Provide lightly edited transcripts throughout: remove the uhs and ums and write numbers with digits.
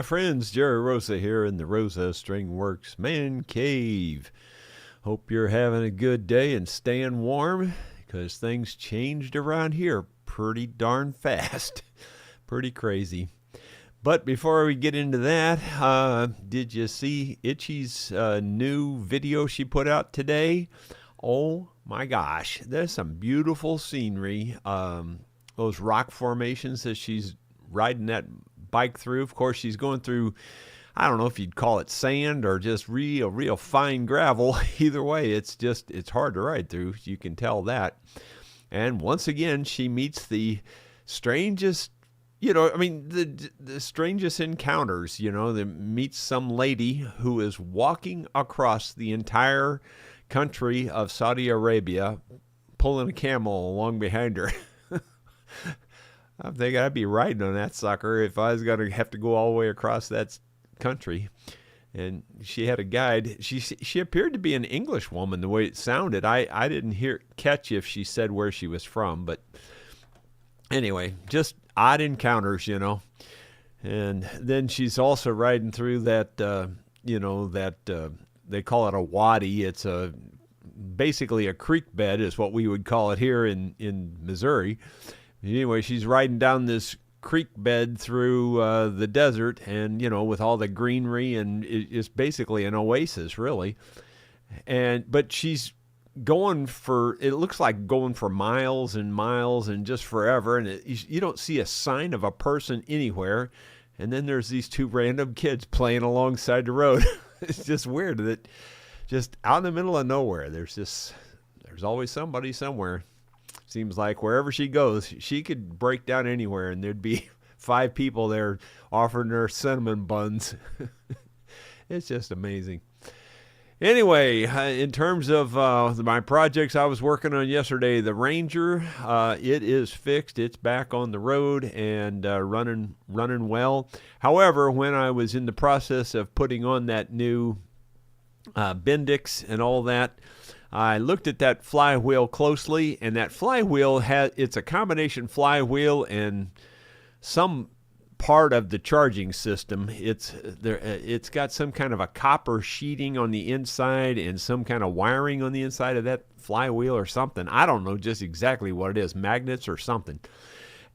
friends, Jerry Rosa here in the Rosa String Works Man Cave. Hope you're having a good day and staying warm because things changed around here pretty darn fast. Pretty crazy. But before we get into that, did you see Itchy's new video she put out today? Oh my gosh, there's some beautiful scenery. Those rock formations that she's riding that bike through. Of course, she's going through, I don't know if you'd call it sand or just real fine gravel. Either way, it's hard to ride through. You can tell that. And once again, she meets the strangest, the strangest encounters, that meets some lady who is walking across the entire country of Saudi Arabia, pulling a camel along behind her. I think I'd be riding on that sucker if I was going to have to go all the way across that country. And she had a guide. She appeared to be an English woman the way it sounded. I didn't catch if she said where she was from, but anyway, just odd encounters, And then she's also riding through that, they call it a wadi. It's basically a creek bed is what we would call it here in Missouri. Anyway, she's riding down this creek bed through the desert and, with all the greenery, and it's basically an oasis, really. But she's it looks like going for miles and miles and just forever, and you don't see a sign of a person anywhere. And then there's these two random kids playing alongside the road. It's just weird that just out in the middle of nowhere, there's always somebody somewhere. Seems like wherever she goes, she could break down anywhere and there'd be 5 people there offering her cinnamon buns. It's just amazing. Anyway, in terms of my projects I was working on yesterday, the Ranger, it is fixed. It's back on the road and running well. However, when I was in the process of putting on that new Bendix and all that, I looked at that flywheel closely, and that flywheel it's a combination flywheel and some part of the charging system. It's got some kind of a copper sheeting on the inside and some kind of wiring on the inside of that flywheel or something. I don't know just exactly what it is, magnets or something.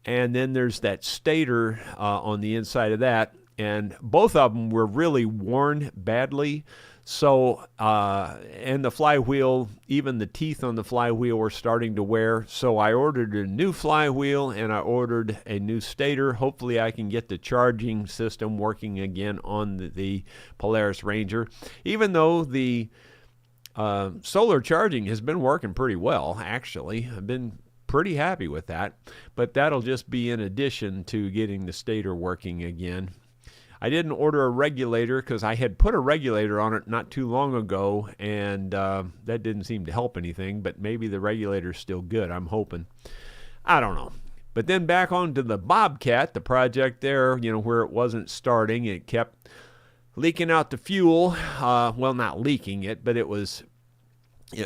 And then there's that stator on the inside of that, and both of them were really worn badly. So, and the flywheel, even the teeth on the flywheel were starting to wear. So I ordered a new flywheel and I ordered a new stator. Hopefully I can get the charging system working again on the Polaris Ranger. Even though the solar charging has been working pretty well, actually. I've been pretty happy with that. But that'll just be in addition to getting the stator working again. I didn't order a regulator because I had put a regulator on it not too long ago, and that didn't seem to help anything, but maybe the regulator's still good, I'm hoping. I don't know. But then back onto the Bobcat, the project there, where it wasn't starting. It kept leaking out the fuel. Well, not leaking it, but it was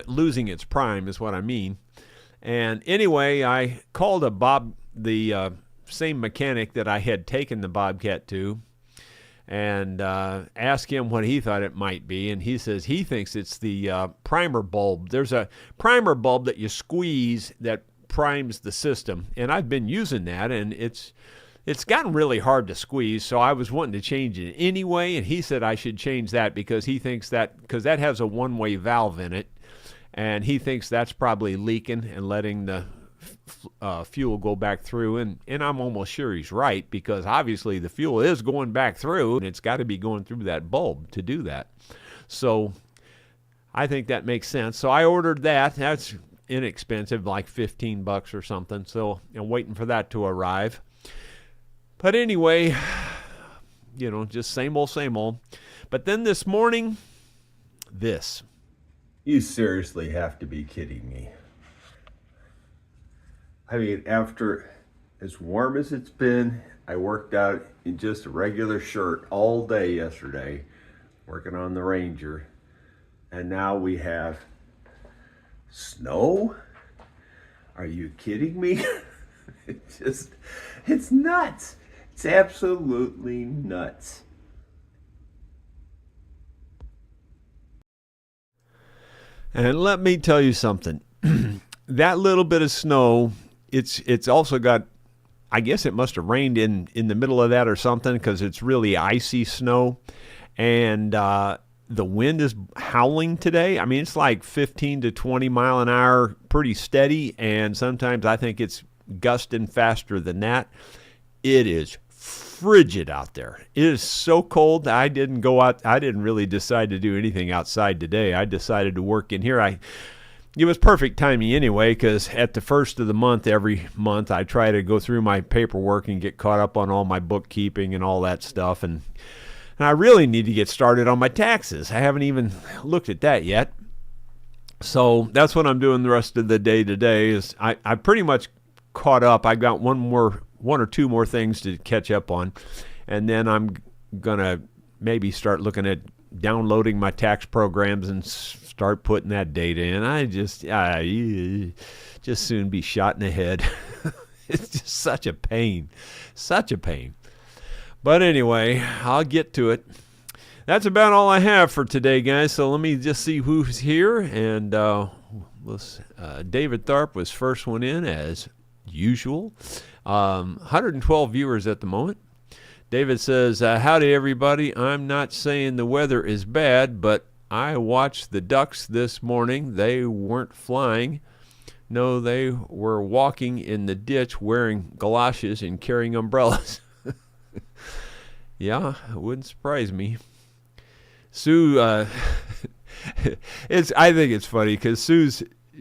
losing its prime is what I mean. And anyway, I called the same mechanic that I had taken the Bobcat to, and ask him what he thought it might be, and he says he thinks it's the primer bulb. There's a primer bulb that you squeeze that primes the system, and I've been using that, and it's gotten really hard to squeeze, so I was wanting to change it anyway, and he said I should change that because he thinks because that has a one-way valve in it, and he thinks that's probably leaking and letting the fuel go back through, and I'm almost sure he's right, because obviously the fuel is going back through and it's got to be going through that bulb to do that. So I think that makes sense. So I ordered that. That's inexpensive, like $15 or something. So I'm waiting for that to arrive. But anyway, just same old. But then this morning, this. You seriously have to be kidding me. I mean, after as warm as it's been, I worked out in just a regular shirt all day yesterday, working on the Ranger. And now we have snow? Are you kidding me? It's nuts. It's absolutely nuts. And let me tell you something. That little bit of snow, it's also got, I guess it must have rained in the middle of that or something, because it's really icy snow. And the wind is howling today. I mean, it's like 15 to 20 mile an hour, pretty steady. And sometimes I think it's gusting faster than that. It is frigid out there. It is so cold that I didn't go out. I didn't really decide to do anything outside today. I decided to work in here. It was perfect timing anyway, because at the first of the month, every month, I try to go through my paperwork and get caught up on all my bookkeeping and all that stuff. And I really need to get started on my taxes. I haven't even looked at that yet. So that's what I'm doing the rest of the day today. Is I pretty much caught up. I got one or two more things to catch up on, and then I'm gonna maybe start looking at downloading my tax programs and start putting that data in. I just soon be shot in the head. It's just such a pain. But anyway, I'll get to it. That's about all I have for today, guys. So let me just see who's here. And David Tharp was first one in, as usual. 112 viewers at the moment. David says, howdy, everybody. I'm not saying the weather is bad, but I watched the ducks this morning. They weren't flying. No, they were walking in the ditch wearing galoshes and carrying umbrellas. Yeah, it wouldn't surprise me. Sue, I think it's funny because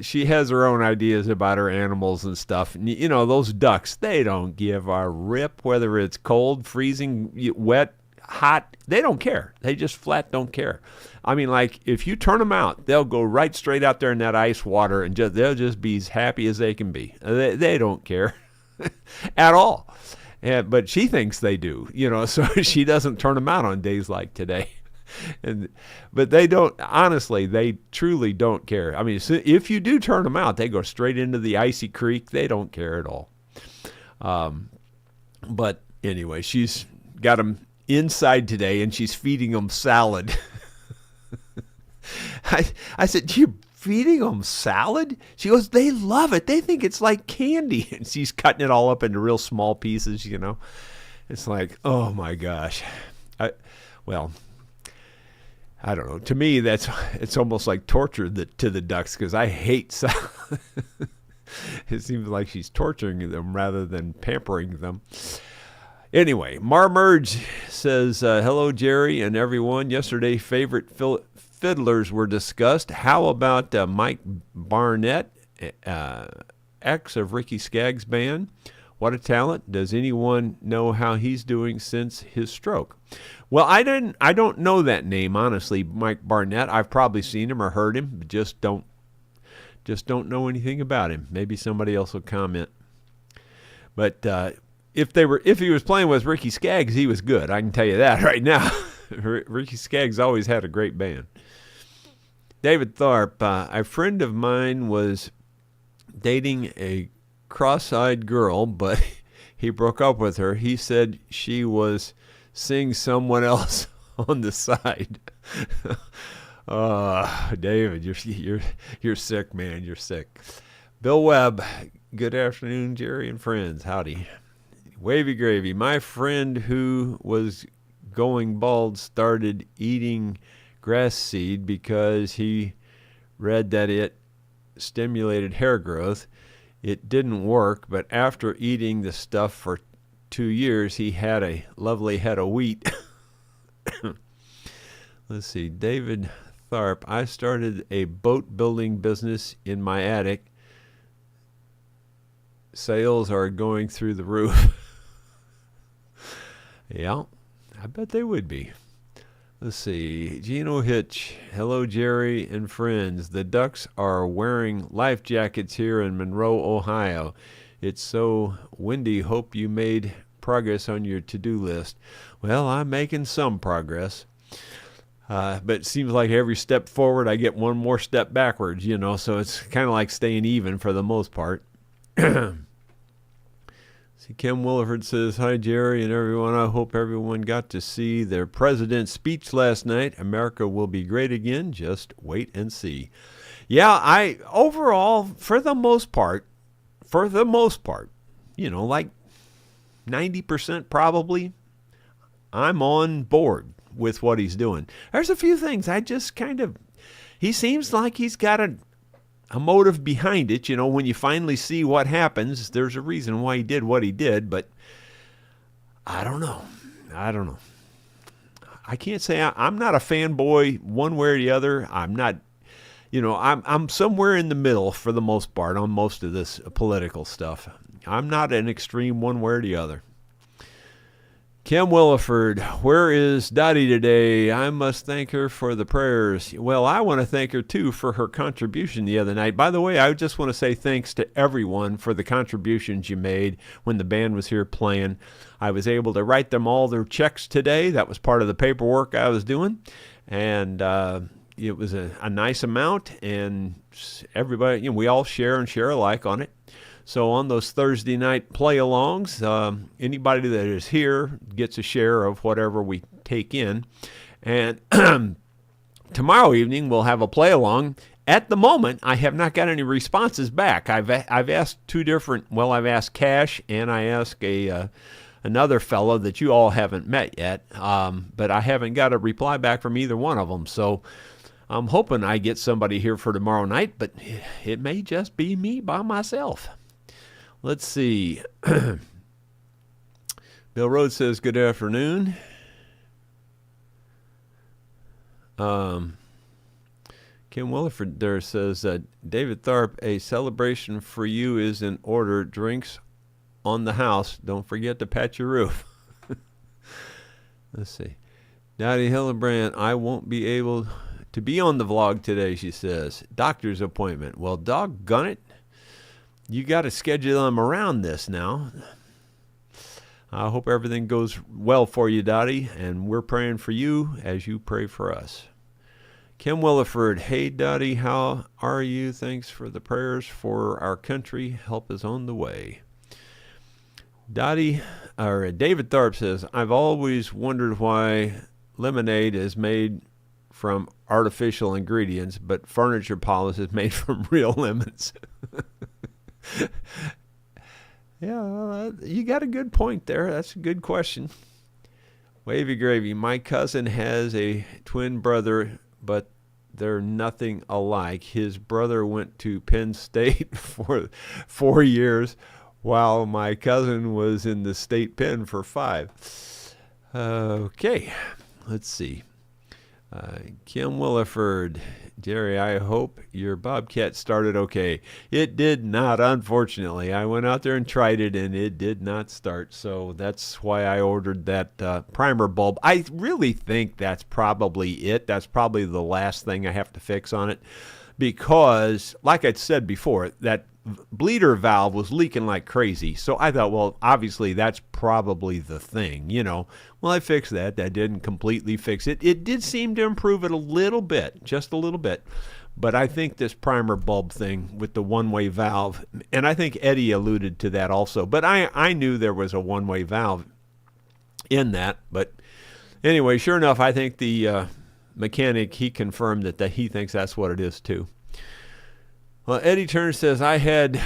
she has her own ideas about her animals and stuff. And, you know, those ducks, they don't give a rip whether it's cold, freezing, wet, hot. They don't care. They just flat don't care. I mean, like, if you turn them out, they'll go right straight out there in that ice water and they'll just be as happy as they can be. They don't care at all. Yeah, but she thinks they do, you know, so she doesn't turn them out on days like today. But they don't, honestly, they truly don't care. I mean, if you do turn them out, they go straight into the icy creek. They don't care at all. But anyway, she's got them inside today, and she's feeding them salad. I said, you feeding them salad? She goes, they love it. They think it's like candy. And she's cutting it all up into real small pieces, you know. It's like, oh my gosh. I don't know. To me, it's almost like torture to the ducks, because I hate salad. It seems like she's torturing them rather than pampering them. Anyway, Marmerge says, hello, Jerry and everyone. Yesterday, favorite fiddlers were discussed. How about Mike Barnett, ex of Ricky Skaggs' band? What a talent. Does anyone know how he's doing since his stroke? Well, I don't know that name, honestly, Mike Barnett. I've probably seen him or heard him, but just don't know anything about him. Maybe somebody else will comment. But if he was playing with Ricky Skaggs, he was good. I can tell you that right now. Ricky Skaggs always had a great band. David Tharp, a friend of mine was dating a cross-eyed girl, but he broke up with her. He said she was seeing someone else on the side. David, you're sick, man. You're sick. Bill Webb, good afternoon, Jerry and friends. Howdy. Wavy gravy. My friend who was going bald started eating grass seed because he read that it stimulated hair growth. It didn't work, but after eating the stuff for 2 years, he had a lovely head of wheat. Let's see. David Tharp, I started a boat building business in my attic. Sales are going through the roof. Yeah, I bet they would be. Let's see. Gino Hitch. Hello, Jerry and friends. The ducks are wearing life jackets here in Monroe, Ohio. It's so windy. Hope you made progress on your to-do list. Well, I'm making some progress. But it seems like every step forward, I get one more step backwards, you know, so it's kind of like staying even for the most part. See, Kim Williford says, hi, Jerry and everyone. I hope everyone got to see their president's speech last night. America will be great again. Just wait and see. Yeah, overall, for the most part, like 90% probably, I'm on board with what he's doing. There's a few things I just he seems like he's got a motive behind it. When you finally see what happens, there's a reason why he did what he did, but I don't know. I can't say I'm not a fanboy one way or the other. I'm not, I'm somewhere in the middle for the most part on most of this political stuff. I'm not an extreme one way or the other. Kim Williford, where is Dottie today? I must thank her for the prayers. Well, I want to thank her, too, for her contribution the other night. By the way, I just want to say thanks to everyone for the contributions you made when the band was here playing. I was able to write them all their checks today. That was part of the paperwork I was doing. And it was a nice amount, and everybody, we all share and share alike on it. So on those Thursday night play-alongs, anybody that is here gets a share of whatever we take in. And tomorrow evening we'll have a play-along. At the moment, I have not got any responses back. I've asked two different. Well, I've asked Cash and I asked another fellow that you all haven't met yet, but I haven't got a reply back from either one of them. So I'm hoping I get somebody here for tomorrow night, but it may just be me by myself. Let's see. Bill Rhodes says, good afternoon. Kim Williford there says, David Tharp, a celebration for you is in order. Drinks on the house. Don't forget to patch your roof. Let's see. Dottie Hillebrand, I won't be able to be on the vlog today, she says. Doctor's appointment. Well, doggone it. You got to schedule them around this now. I hope everything goes well for you, Dottie, and we're praying for you as you pray for us. Kim Williford, hey, Dottie, how are you? Thanks for the prayers for our country. Help is on the way. David Tharp says, I've always wondered why lemonade is made from artificial ingredients, but furniture polish is made from real lemons. Yeah, well, you got a good point there. That's a good question. Wavy Gravy, my cousin has a twin brother, but they're nothing alike. His brother went to Penn State for 4 years, while my cousin was in the state pen for 5. Okay, let's see. Kim Williford, Jerry, I hope your Bobcat started okay. It did not, unfortunately. I went out there and tried it, and it did not start. So that's why I ordered that primer bulb. I really think that's probably it. That's probably the last thing I have to fix on it. Because, like I said before, that bleeder valve was leaking like crazy. So I thought, well, obviously that's probably the thing, Well, I fixed that. That didn't completely fix it. It did seem to improve it a little bit, just a little bit. But I think this primer bulb thing with the one-way valve, and I think Eddie alluded to that also, but I knew there was a one-way valve in that. But anyway, sure enough, I think the mechanic, he confirmed that he thinks that's what it is too. Well, Eddie Turner says, I had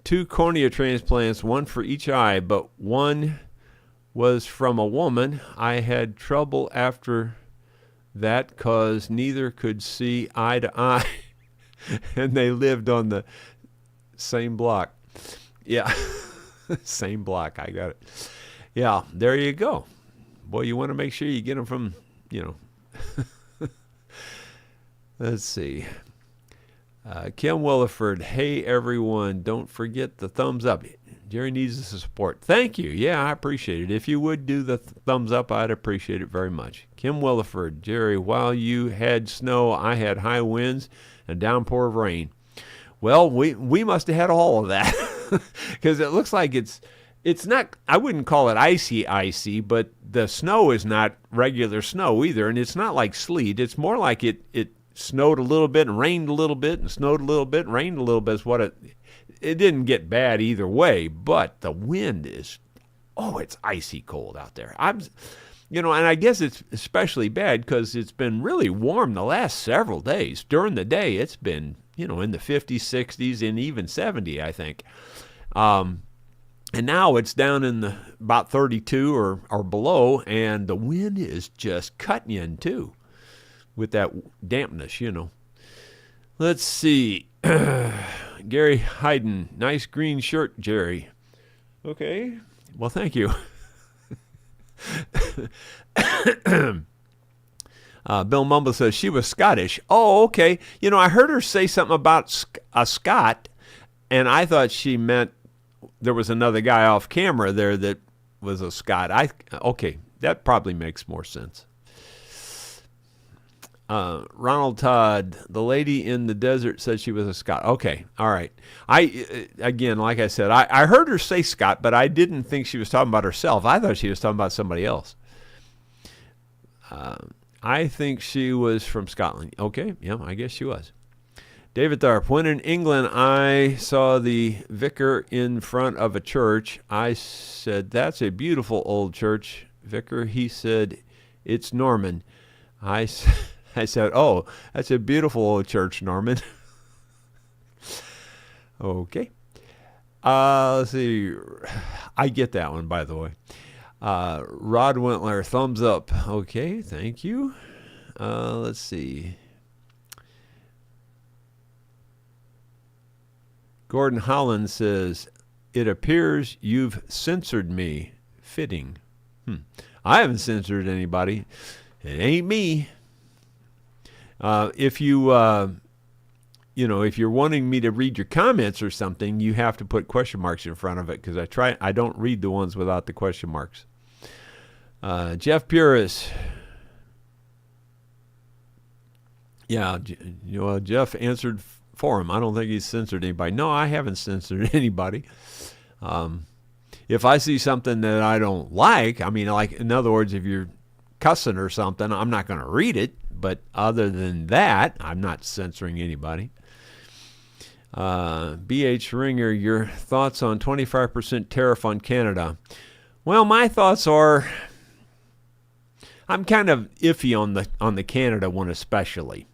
2 cornea transplants, one for each eye, but one was from a woman. I had trouble after that because neither could see eye to eye, and they lived on the same block. Yeah, same block. I got it. Yeah, there you go. Boy, you want to make sure you get them from, Let's see. Kim Williford, hey everyone, don't forget the thumbs up. Jerry needs the support. Thank you. Yeah, I appreciate it. If you would do the thumbs up, I'd appreciate it very much. Kim Williford, Jerry, while you had snow, I had high winds and downpour of rain. Well, we must have had all of that because it looks like it's not, I wouldn't call it icy, but the snow is not regular snow either, and it's not like sleet. It's more like it snowed a little bit and rained a little bit and snowed a little bit and rained a little bit is what it didn't get bad either way, but the wind is, it's icy cold out there. And I guess it's especially bad because it's been really warm the last several days. During the day, it's been, in the 50s, 60s, and even 70, I think. And now it's down in about 32 or below, and the wind is just cutting you in two with that dampness, Let's see. Gary Hayden, nice green shirt, Jerry. Okay. Well, thank you. Bill Mumble says she was Scottish. Oh, okay. I heard her say something about a Scot, and I thought she meant there was another guy off camera there that was a Scot. Okay, that probably makes more sense. Ronald Todd, the lady in the desert said she was a Scot. Okay, all right. Again, like I said, I heard her say Scot, but I didn't think she was talking about herself. I thought she was talking about somebody else. I think she was from Scotland. Okay, yeah, I guess she was. David Tharp, when in England I saw the vicar in front of a church, I said, that's a beautiful old church, vicar. He said, it's Norman. I said, oh, that's a beautiful old church, Norman. Okay. Let's see. I get that one, by the way. Rod Wentler, thumbs up. Okay, thank you. Let's see. Gordon Holland says, it appears you've censored me. Fitting. I haven't censored anybody. It ain't me. If you, if you're wanting me to read your comments or something, you have to put question marks in front of it because I don't read the ones without the question marks. Jeff Puris. Yeah, Jeff answered for him. I don't think he's censored anybody. No, I haven't censored anybody. If I see something that I don't like, in other words, if you're cussing or something, I'm not going to read it. But other than that, I'm not censoring anybody. B.H. Ringer, your thoughts on 25% tariff on Canada? Well, my thoughts are, I'm kind of iffy on the Canada one especially.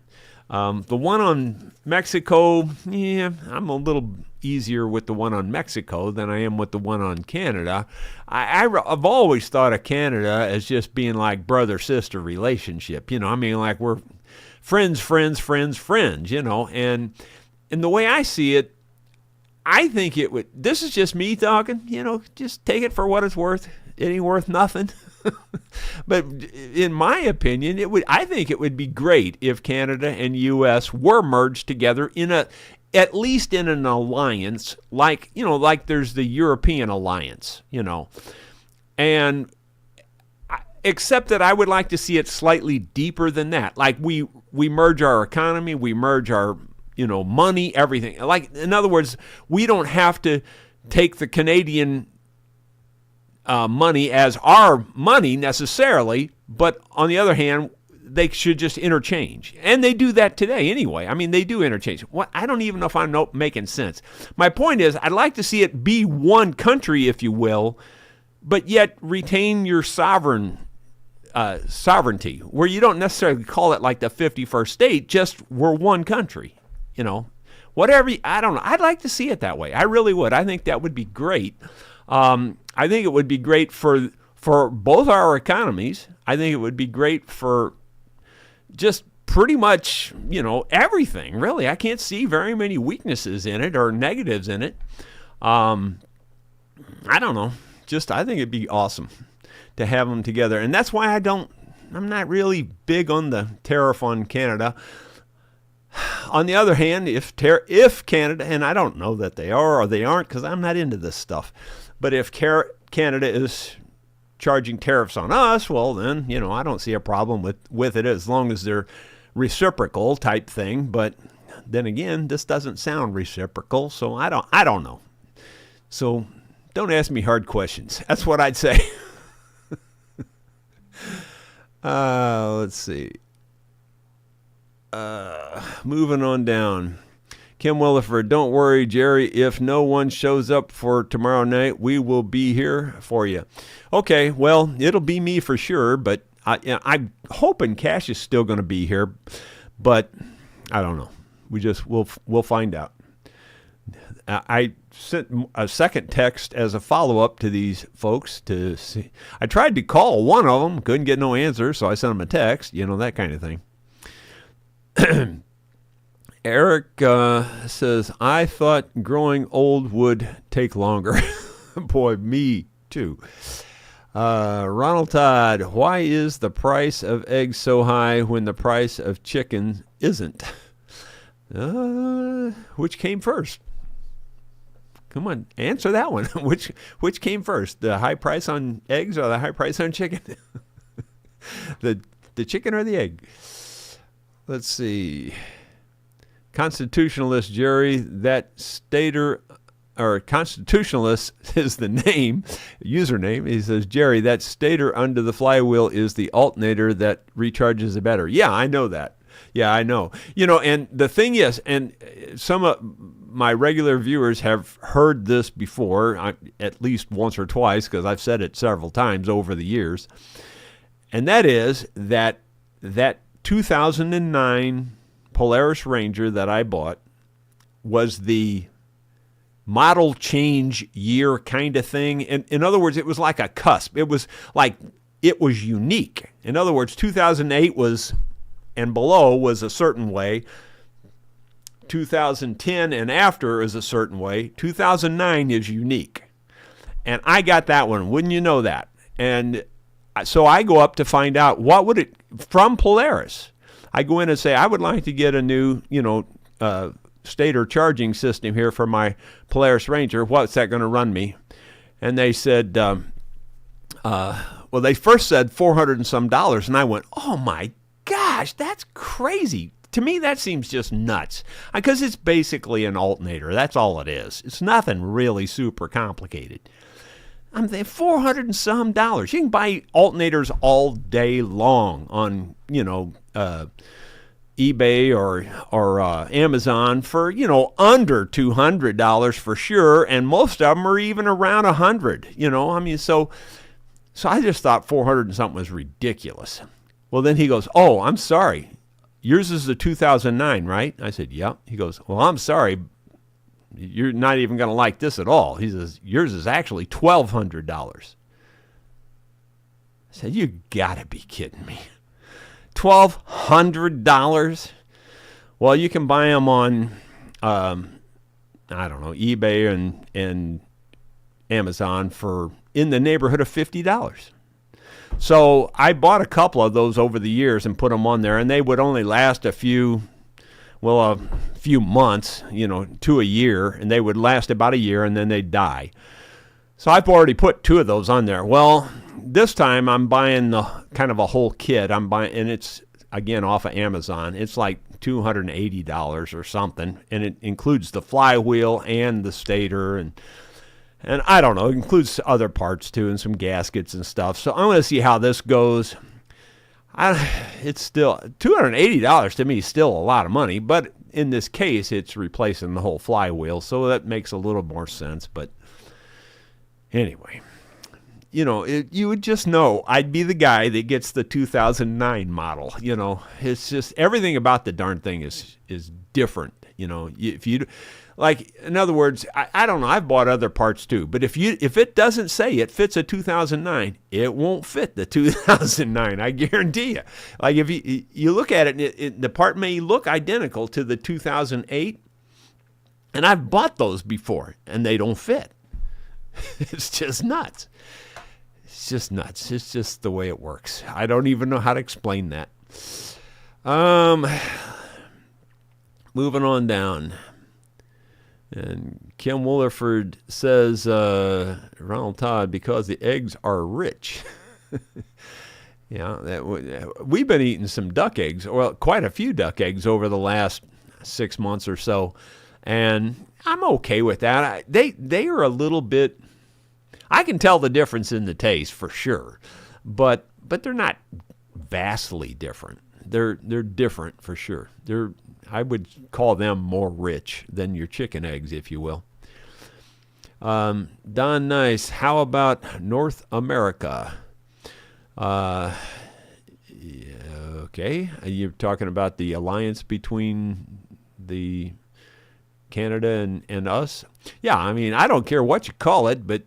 The one on Mexico, yeah, I'm a little easier with the one on Mexico than I am with the one on Canada. I've always thought of Canada as just being like brother-sister relationship. Like we're friends, and the way I see it, I think it would, this is just me talking, just take it for what it's worth. It ain't worth nothing. But in my opinion, I think it would be great if Canada and U.S. were merged together at least in an alliance, like there's the European alliance, and except that I would like to see it slightly deeper than that. Like we merge our economy, we merge our money, everything. Like, in other words, we don't have to take the Canadian money as our money necessarily, but on the other hand, they should just interchange. And they do that today anyway. They do interchange. I don't even know if I'm making sense. My point is, I'd like to see it be one country, if you will, but yet retain your sovereignty, where you don't necessarily call it like the 51st state, just we're one country, Whatever, I don't know. I'd like to see it that way. I really would. I think that would be great. I think it would be great for both our economies. I think it would be great for just pretty much, everything, really. I can't see very many weaknesses in it or negatives in it. I don't know. I think it'd be awesome to have them together. And that's why I'm not really big on the tariff on Canada. On the other hand, if Canada, and I don't know that they are or they aren't because I'm not into this stuff, but if Canada is charging tariffs on us, well then, I don't see a problem with it as long as they're reciprocal type thing. But then again, this doesn't sound reciprocal, so I don't know. So don't ask me hard questions. That's what I'd say. Let's see. Moving on down. Kim Williford, don't worry, Jerry. If no one shows up for tomorrow night, we will be here for you. Okay, well, it'll be me for sure, but I'm hoping Cash is still going to be here, but I don't know. We'll find out. I sent a second text as a follow-up to these folks to see. I tried to call one of them, couldn't get no answer, so I sent them a text, that kind of thing. Eric says, I thought growing old would take longer. Boy, me too. Ronald Todd, why is the price of eggs so high when the price of chicken isn't? Which came first? Come on, answer that one. Which came first, the high price on eggs or the high price on chicken? the chicken or the egg? Let's see. Constitutionalist Jerry, that stater, or constitutionalist is the name, username. He says, Jerry, that stator under the flywheel is the alternator that recharges the battery. Yeah, I know that. Yeah, I know. And the thing is, and some of my regular viewers have heard this before, at least once or twice, because I've said it several times over the years, and that is that 2009 Polaris Ranger that I bought was the model change year kind of thing. In other words, it was like a cusp. It was unique. In other words, 2008 was and below was a certain way. 2010 and after is a certain way. 2009 is unique. And I got that one. Wouldn't you know that? And so I go up to find out from Polaris. I go in and say, I would like to get a new, stator charging system here for my Polaris Ranger. What's that going to run me? And they said, they first said $400 and some, and I went, oh my gosh, that's crazy. To me, that seems just nuts, because it's basically an alternator. That's all it is. It's nothing really super complicated. I'm thinking $400 and some. You can buy alternators all day long on, eBay or Amazon for, under $200 for sure, and most of them are even around $100. So I just thought 400 and something was ridiculous. Well, then he goes, oh, I'm sorry. Yours is the 2009, right? I said, yep. He goes, well, I'm sorry. You're not even going to like this at all. He says, yours is actually $1,200. I said, you got to be kidding me. $1,200? Well, you can buy them on, eBay and Amazon for in the neighborhood of $50. So I bought a couple of those over the years and put them on there, and they would only last a few months, to a year, and they would last about a year, and then they'd die. So I've already put 2 of those on there. Well, this time I'm buying the kind of a whole kit. I'm buying, and it's, again, off of Amazon. It's like $280 or something, and it includes the flywheel and the stator, and I don't know, it includes other parts too, and some gaskets and stuff. So I'm going to see how this goes. It's still $280 to me is still a lot of money, but in this case, it's replacing the whole flywheel, so that makes a little more sense. But anyway, you would just know I'd be the guy that gets the 2009 model. It's just everything about the darn thing is different. If you like, in other words, I don't know. I've bought other parts too, but if it doesn't say it fits a 2009, it won't fit the 2009. I guarantee you. Like if you look at it, the part may look identical to the 2008, and I've bought those before, and they don't fit. It's just nuts. It's just nuts. It's just the way it works. I don't even know how to explain that. Moving on down. And Kim Williford says, Ronald Todd, because the eggs are rich. We've been eating some duck eggs, well, quite a few duck eggs over the last 6 months or so. And I'm okay with that. They are a little bit, I can tell the difference in the taste for sure, but they're not vastly different. They're different for sure. I would call them more rich than your chicken eggs, if you will. Don Nice, how about North America? Yeah, okay. You're talking about the alliance between the Canada and us? Yeah, I mean, I don't care what you call it, but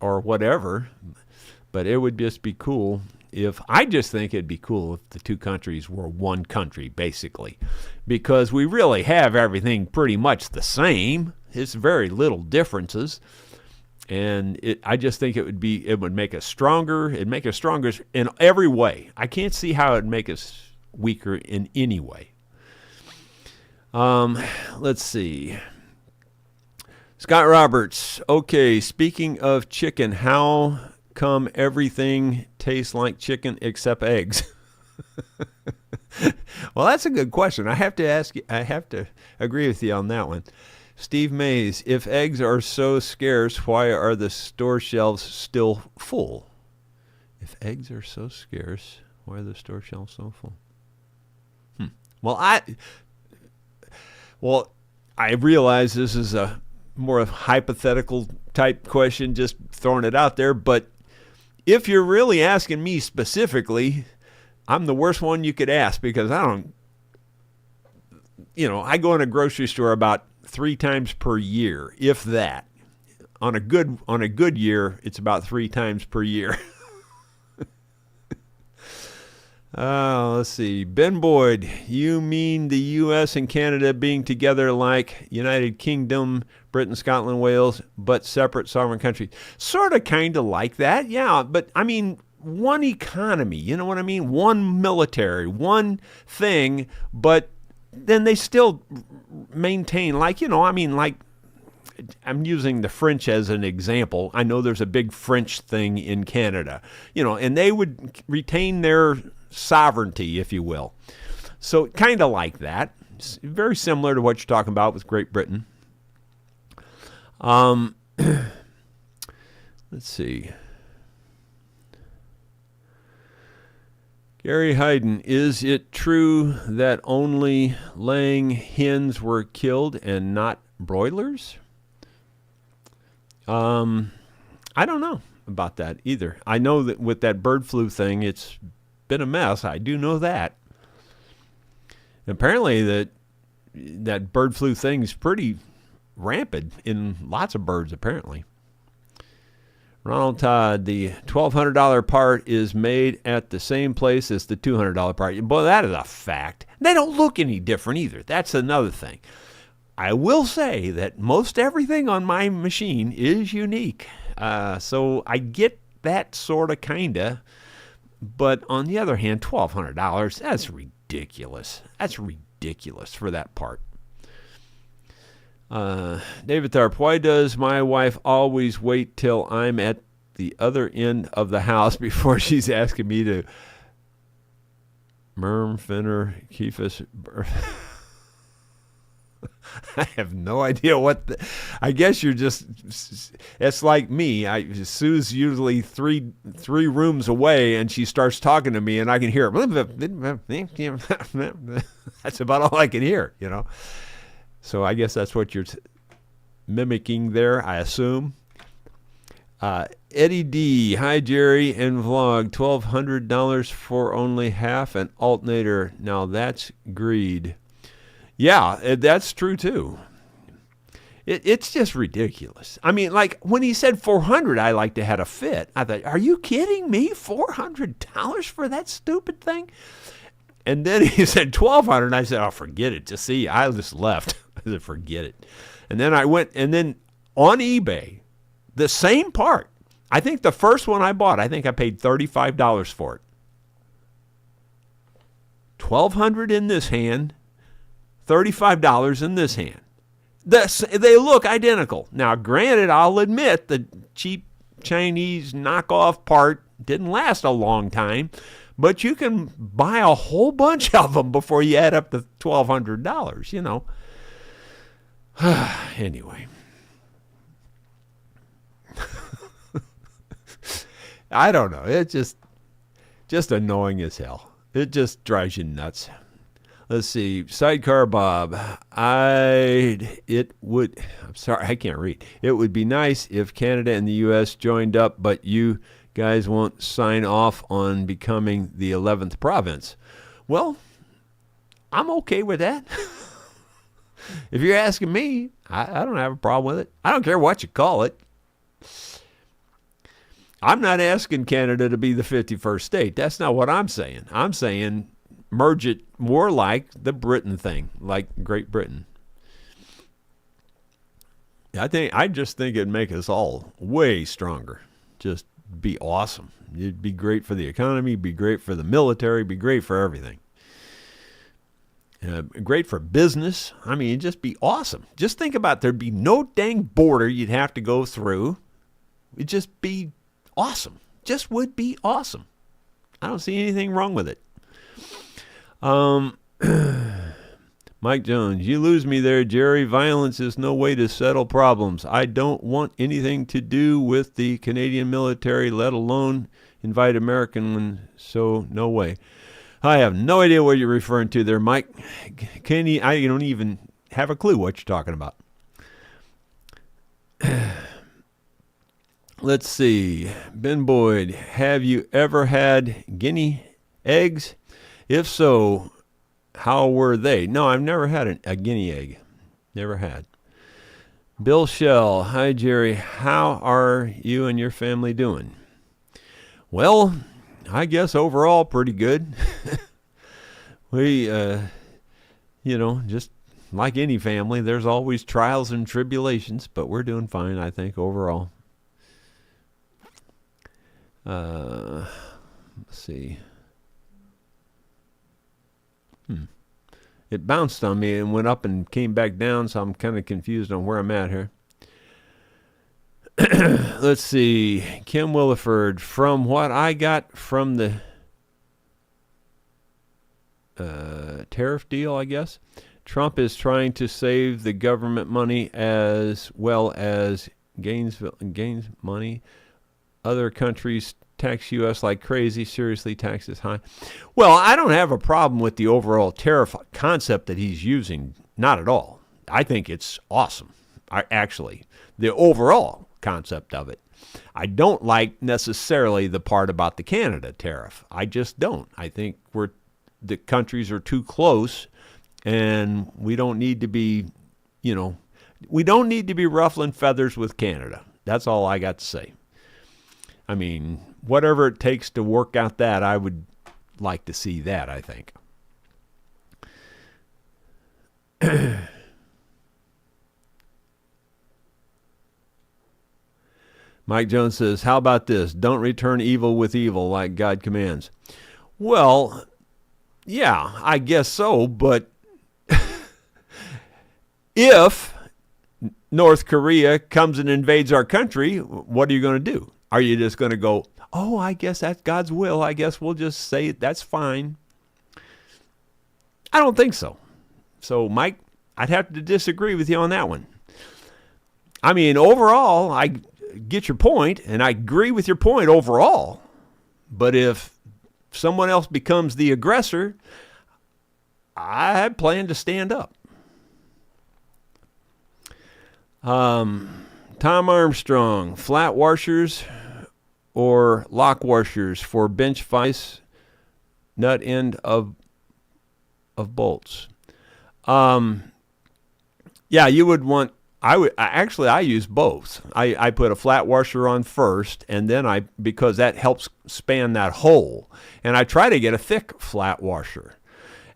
or whatever, but it would just be cool I just think it'd be cool if the two countries were one country, basically, because we really have everything pretty much the same. It's very little differences. And I just think it would make us stronger. It'd make us stronger in every way. I can't see how it'd make us weaker in any way. Let's see. Scott Roberts. Okay, speaking of chicken, how come everything tastes like chicken except eggs? Well, that's a good question. I have to agree with you on that one. Steve Mays, if eggs are so scarce, why are the store shelves still full? If eggs are so scarce, why are the store shelves so full? Well, I realize this is a more of a hypothetical type question, just throwing it out there, but if you're really asking me specifically, I'm the worst one you could ask, because I go in a grocery store about 3 times per year, if that. On a good year, it's about 3 times per year. Let's see. Ben Boyd, you mean the U.S. and Canada being together like United Kingdom, Britain, Scotland, Wales, but separate sovereign countries? Sort of, kind of like that, yeah. But, I mean, one economy, you know what I mean? One military, one thing, but then they still maintain, I'm using the French as an example. I know there's a big French thing in Canada, and they would retain their sovereignty, if you will. So kind of like that. It's very similar to what you're talking about with Great Britain. Let's see. Gary Hayden, is it true that only laying hens were killed and not broilers? I don't know about that either. I know that with that bird flu thing, it's been a mess. I do know that. Apparently that bird flu thing is pretty rampant in lots of birds, apparently. Ronald Todd, the $1,200 part is made at the same place as the $200 part. Boy, that is a fact. They don't look any different either. That's another thing. I will say that most everything on my machine is unique. So I get that sort of, kind of. But on the other hand, $1,200, that's ridiculous. That's ridiculous for that part. David Tharp, why does my wife always wait till I'm at the other end of the house before she's asking me to Merm, Finner, Kephas? I have no idea I guess you're just, it's like me. Sue's usually three rooms away, and she starts talking to me, and I can hear that's about all I can hear, So I guess that's what you're mimicking there, I assume. Eddie D, hi Jerry and vlog, $1,200 for only half an alternator. Now that's greed. Yeah, that's true too. It's just ridiculous. I mean, like when he said $400, I like to had a fit. I thought, are you kidding me? $400 for that stupid thing? And then he said $1,200, and I said, oh, forget it. I just left. I said, forget it. And then I went, and then on eBay, the same part. I think the first one I bought, I think I paid $35 for it. $1,200 in this hand, $35 in this hand. They look identical. Now, granted, I'll admit the cheap Chinese knockoff part didn't last a long time, but you can buy a whole bunch of them before you add up to $1,200, Anyway. I don't know. It's just annoying as hell. It just drives you nuts. Let's see. Sidecar Bob. I'm sorry, I can't read. It would be nice if Canada and the U.S. joined up, but you guys won't sign off on becoming the 11th province. Well, I'm okay with that. If you're asking me, I don't have a problem with it. I don't care what you call it. I'm not asking Canada to be the 51st state. That's not what I'm saying. I'm saying merge it more like the Britain thing, like Great Britain. I just think it'd make us all way stronger. Just be awesome. It'd be great for the economy, be great for the military, be great for everything. Great for business. I mean, it'd just be awesome. Just think about it. There'd be no dang border you'd have to go through. It'd just be awesome. Just would be awesome. I don't see anything wrong with it. Mike Jones, you lose me there, Jerry. Violence is no way to settle problems. I don't want anything to do with the Canadian military, let alone invite American ones, so no way. I have no idea what you're referring to there, Mike. I don't even have a clue what you're talking about. Let's see. Ben Boyd, have you ever had guinea eggs? If so, how were they? No, I've never had a guinea egg. Never had. Bill Shell, hi, Jerry. How are you and your family doing? Well, I guess overall pretty good. We, just like any family, there's always trials and tribulations, but we're doing fine, I think, overall. Let's see. It bounced on me and went up and came back down, so I'm kind of confused on where I'm at here. Let's see. Kim Williford, from what I got from the tariff deal, I guess, Trump is trying to save the government money as well as gains money. Other countries tax U.S. like crazy. Seriously, taxes high. Well, I don't have a problem with the overall tariff concept that he's using. Not at all. I think it's awesome. Actually, the overall concept of it. I don't like necessarily the part about the Canada tariff. I just don't. I think the countries are too close, and we don't need to be, we don't need to be ruffling feathers with Canada. That's all I got to say. I mean, whatever it takes to work out that, I would like to see that, I think. Mike Jones says, how about this? Don't return evil with evil like God commands. Well, yeah, I guess so, but if North Korea comes and invades our country, what are you going to do? Are you just going to go, oh, I guess that's God's will. I guess we'll just say that's fine. I don't think so. So, Mike, I'd have to disagree with you on that one. I mean, overall, I get your point, and I agree with your point overall. But if someone else becomes the aggressor, I plan to stand up. Tom Armstrong, flat washers or lock washers for bench vise nut end of bolts. Yeah, you would want. I use both. I put a flat washer on first, and then because that helps span that hole, and I try to get a thick flat washer,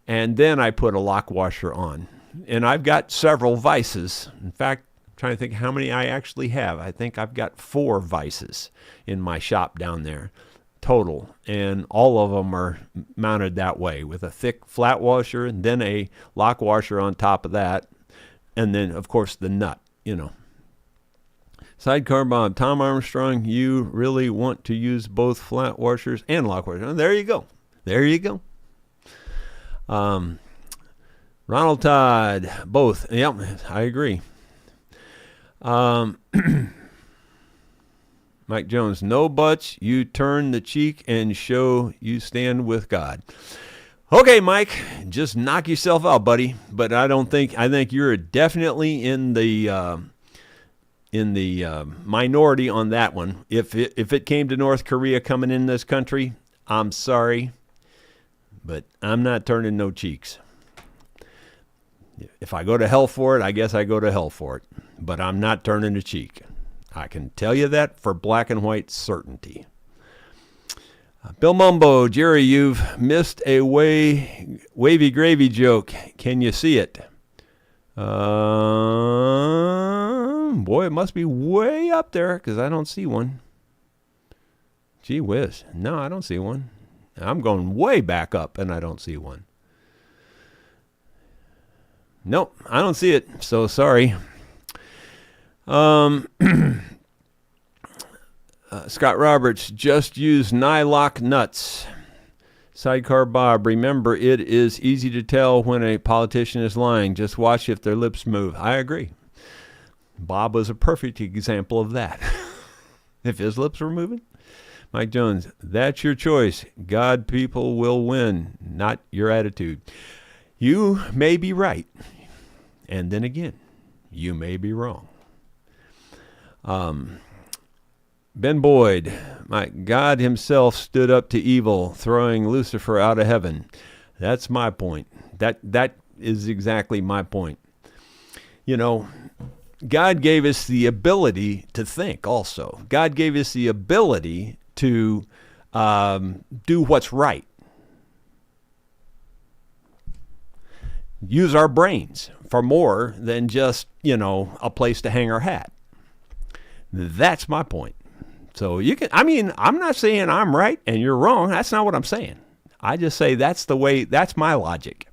and then I put a lock washer on, and I've got several vices. In fact, I'm trying to think how many I actually have. I think I've got 4 vices in my shop down there total, and all of them are mounted that way with a thick flat washer and then a lock washer on top of that. And then, of course, the nut, Sidecar Bob, Tom Armstrong, you really want to use both flat washers and lock washers. Oh, there you go. There you go. Ronald Todd, both. Yep, I agree. Mike Jones, no buts. You turn the cheek and show you stand with God. Okay, Mike, just knock yourself out, buddy. But I think you're definitely in the minority on that one. If it came to North Korea coming in this country, I'm sorry, but I'm not turning no cheeks. If I go to hell for it, I guess I go to hell for it. But I'm not turning a cheek. I can tell you that for black and white certainty. Bill Mumbo, Jerry, you've missed a wavy gravy joke. Can you see it? Boy, it must be way up there because I don't see one. Gee whiz. No, I don't see one. I'm going way back up and I don't see one. Nope, I don't see it. So sorry. Scott Roberts, just use nylock nuts. Sidecar Bob, remember it is easy to tell when a politician is lying. Just watch if their lips move. I agree. Bob was a perfect example of that. If his lips were moving. Mike Jones, that's your choice. God, people will win, not your attitude. You may be right. And then again, you may be wrong. Ben Boyd, my God himself stood up to evil, throwing Lucifer out of heaven. That's my point. That is exactly my point. You know, God gave us the ability to think also. God gave us the ability to do what's right. Use our brains for more than just, a place to hang our hat. That's my point. So I'm not saying I'm right and you're wrong. That's not what I'm saying. I just say that's my logic.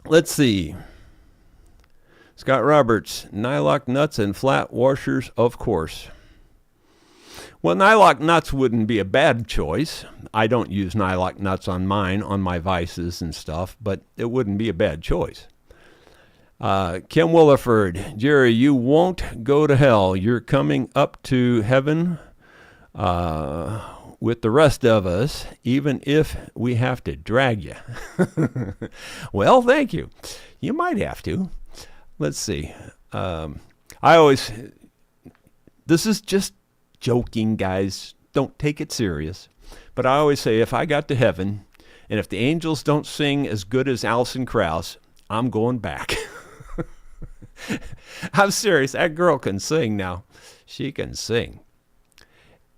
Let's see. Scott Roberts, nylock nuts and flat washers, of course. Well, nylock nuts wouldn't be a bad choice. I don't use nylock nuts on my vices and stuff, but it wouldn't be a bad choice. Kim Williford, Jerry, you won't go to hell. You're coming up to heaven with the rest of us, even if we have to drag you. Well, thank you. You might have to. Let's see. This is just joking, guys. Don't take it serious. But I always say if I got to heaven, and if the angels don't sing as good as Alison Krauss, I'm going back. I'm serious. That girl can sing now. She can sing.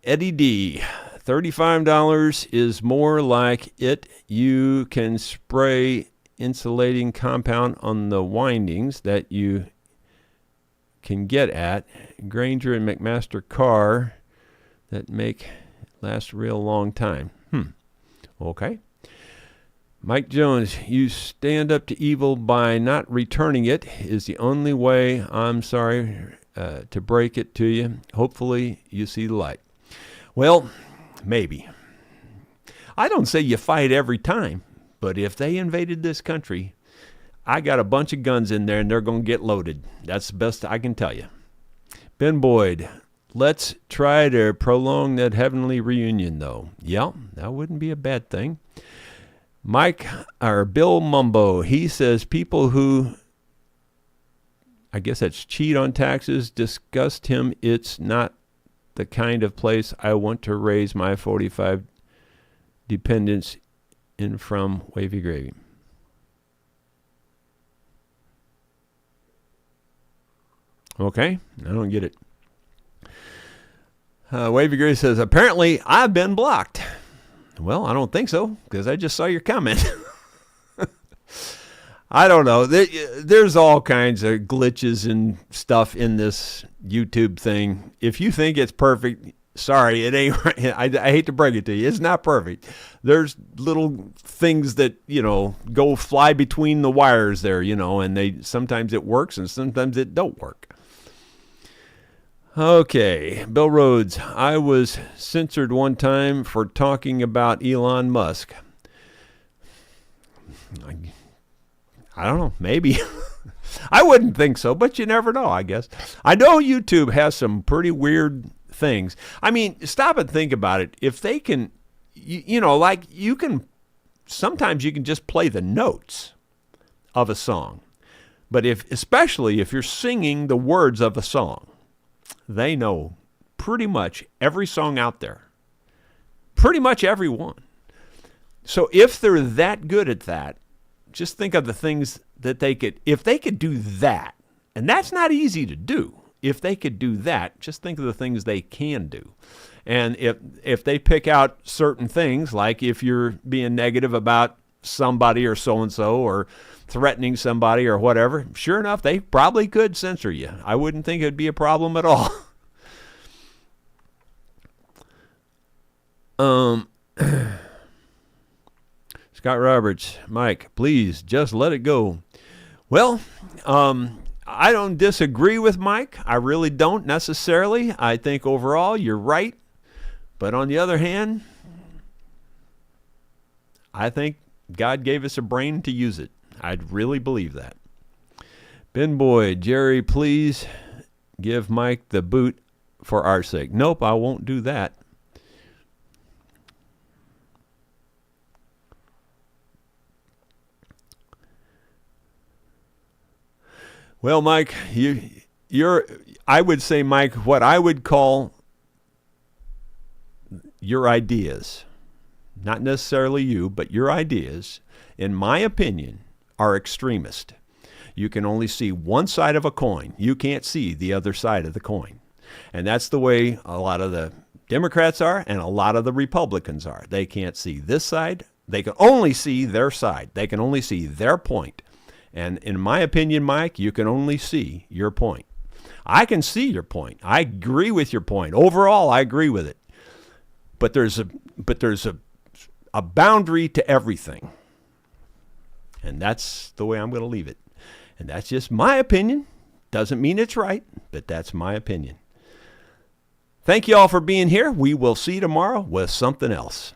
Eddie D, $35 is more like it. You can spray insulating compound on the windings that you can get at Granger and McMaster car that make last a real long time. Okay. Mike Jones, you stand up to evil by not returning it is the only way. I'm sorry to break it to you. Hopefully you see the light. Well, maybe. I don't say you fight every time, but if they invaded this country, I got a bunch of guns in there and they're going to get loaded. That's the best I can tell you. Ben Boyd, let's try to prolong that heavenly reunion, though. Yeah, that wouldn't be a bad thing. Bill Mumbo, he says people who, I guess that's cheat on taxes, disgust him. It's not the kind of place I want to raise my 45 dependents in from Wavy Gravy. Okay, I don't get it. Wavy Gravy says, apparently I've been blocked. Well, I don't think so, because I just saw your comment. I don't know. There's all kinds of glitches and stuff in this YouTube thing. If you think it's perfect, sorry, it ain't right. I hate to break it to you. It's not perfect. There's little things that, go fly between the wires there, and sometimes it works and sometimes it don't work. Okay, Bill Rhodes, I was censored one time for talking about Elon Musk. I don't know, maybe. I wouldn't think so, but you never know, I guess. I know YouTube has some pretty weird things. I mean, stop and think about it. If they can, like you can, sometimes you can just play the notes of a song. But especially if you're singing the words of a song, they know pretty much every song out there. Pretty much every one. So if they're that good at that, just think of the things that if they could do that, and that's not easy to do. If they could do that, just think of the things they can do. And if they pick out certain things, like if you're being negative about somebody or so-and-so or threatening somebody or whatever, sure enough, they probably could censor you. I wouldn't think it'd be a problem at all. Scott Roberts, Mike, please just let it go. Well, I don't disagree with Mike. I really don't necessarily. I think overall you're right. But on the other hand, I think God gave us a brain to use it. I'd really believe that. Ben Boyd, Jerry, please give Mike the boot for our sake. Nope, I won't do that. Well, Mike, I would say, Mike, what I would call your ideas, not necessarily you, but your ideas, in my opinion, are extremist. You can only see one side of a coin. You can't see the other side of the coin. And that's the way a lot of the Democrats are and a lot of the Republicans are. They can't see this side. They can only see their side. They can only see their point. And in my opinion, Mike, you can only see your point. I can see your point. I agree with your point. Overall, I agree with it. But there's a boundary to everything. And that's the way I'm going to leave it. And that's just my opinion. Doesn't mean it's right, but that's my opinion. Thank you all for being here. We will see you tomorrow with something else.